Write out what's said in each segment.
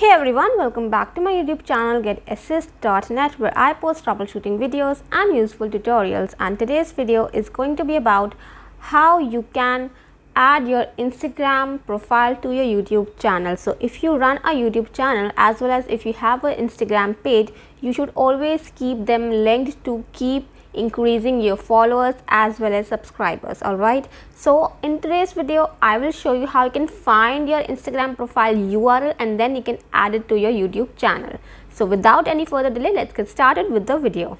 Hey everyone, welcome back to my YouTube channel GetAssist.net, where I post troubleshooting videos and useful tutorials. And today's video is going to be about how you can add your Instagram profile to your YouTube channel. So if you run a YouTube channel as well as if you have an Instagram page, you should always keep them linked to keep increasing your followers as well as subscribers. Alright, so in today's video I will show you how you can find your Instagram profile URL and then you can add it to your YouTube channel. So without any further delay, let's get started with the video.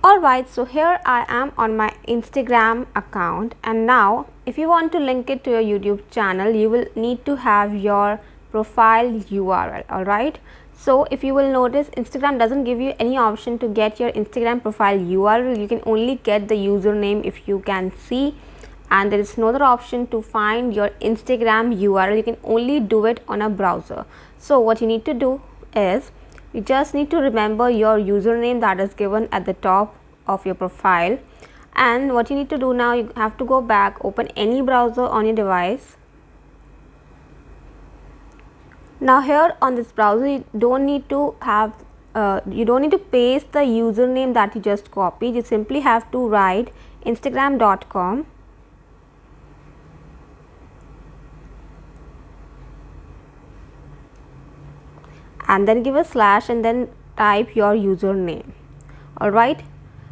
Alright, so here I am on my Instagram account, and now if you want to link it to your YouTube channel, you will need to have your profile URL. Alright, so if you will notice, Instagram doesn't give you any option to get your Instagram profile URL. You can only get the username if you can see, and there is no other option to find your Instagram URL. You can only do it on a browser. So what you need to do is, you just need to remember your username that is given at the top of your profile. And what you need to do now, you have to go back, open any browser on your device. Now here on this browser, you don't need to paste the username that you just copied. You simply have to write instagram.com and then give a slash and then type your username. Alright,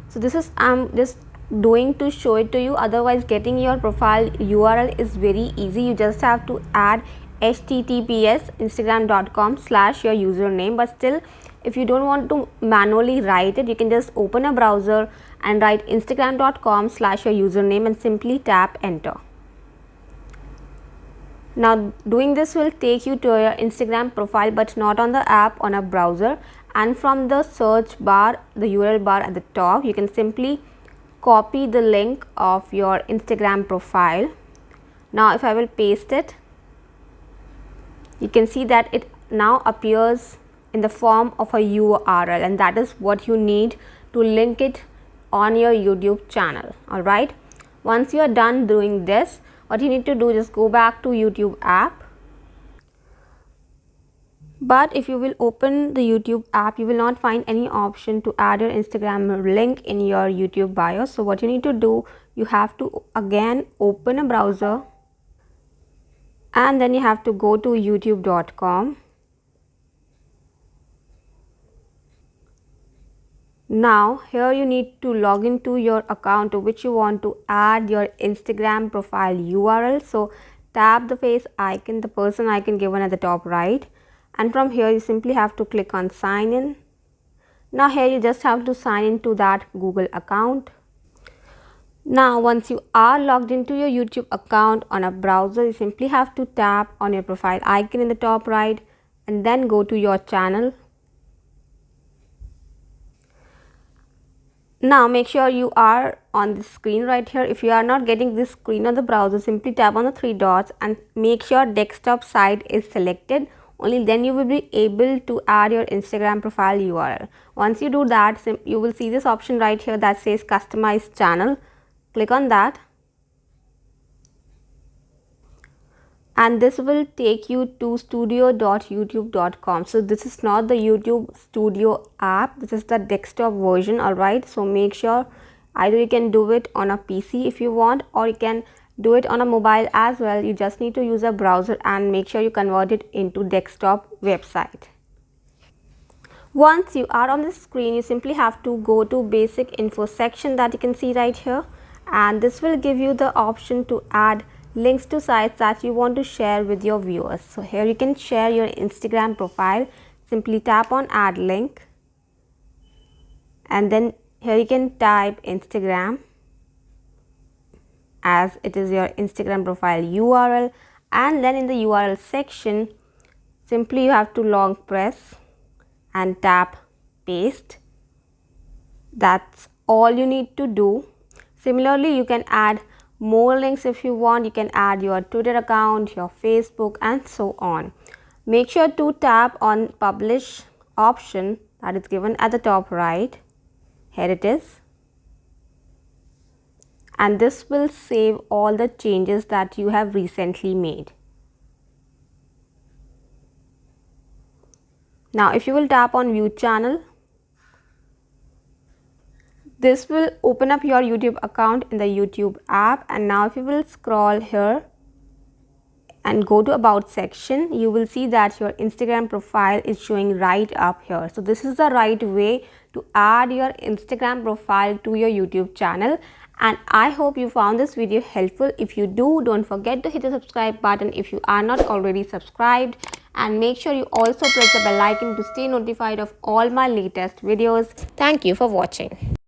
so this is I'm just doing to show it to you. Otherwise, getting your profile URL is very easy. You just have to add https instagram.com / your username. But still, if you don't want to manually write it, you can just open a browser and write instagram.com / your username and simply tap enter. Now doing this will take you to your Instagram profile, but not on the app, on a browser. And from the search bar, the URL bar at the top, you can simply copy the link of your Instagram profile. Now if I will paste it, you can see that it now appears in the form of a URL, and that is what you need to link it on your YouTube channel. Alright, once you are done doing this, what you need to do is go back to YouTube app. But if you will open the YouTube app, you will not find any option to add your Instagram link in your YouTube bio. So what you need to do, you have to again open a browser and then you have to go to youtube.com. Now here you need to log into your account to which you want to add your Instagram profile URL. So tap the face icon, the person icon given at the top right, and from here you simply have to click on sign in. Now here you just have to sign into that Google account. Now once you are logged into your YouTube account on a browser, you simply have to tap on your profile icon in the top right and then go to your channel. Now make sure you are on the screen right here. If you are not getting this screen on the browser, simply tap on the three dots and make sure desktop side is selected. Only then you will be able to add your Instagram profile URL. Once you do that, you will see this option right here that says customize channel. Click on that. And this will take you to studio.youtube.com. So this is not the YouTube Studio app, this is the desktop version. Alright, so make sure either you can do it on a PC if you want, or you can do it on a mobile as well. You just need to use a browser and make sure you convert it into desktop website. Once you are on the screen, you simply have to go to basic info section that you can see right here, and this will give you the option to add links to sites that you want to share with your viewers. So here you can share your Instagram profile. Simply tap on add link, and then here you can type Instagram as it is your Instagram profile URL, and then in the URL section simply you have to long press and tap paste. That's all you need to do. Similarly, you can add more links if you want. You can add your Twitter account, your Facebook, and so on. Make sure to tap on publish option that is given at the top right. Here it is. and this will save all the changes that you have recently made. Now if you will tap on view channel, this will open up your YouTube account in the YouTube app, and now if you will scroll here and go to about section, you will see that your Instagram profile is showing right up here. So this is the right way to add your Instagram profile to your YouTube channel, and I hope you found this video helpful. If you do, don't forget to hit the subscribe button if you are not already subscribed, and make sure you also press the bell icon to stay notified of all my latest videos. Thank you for watching.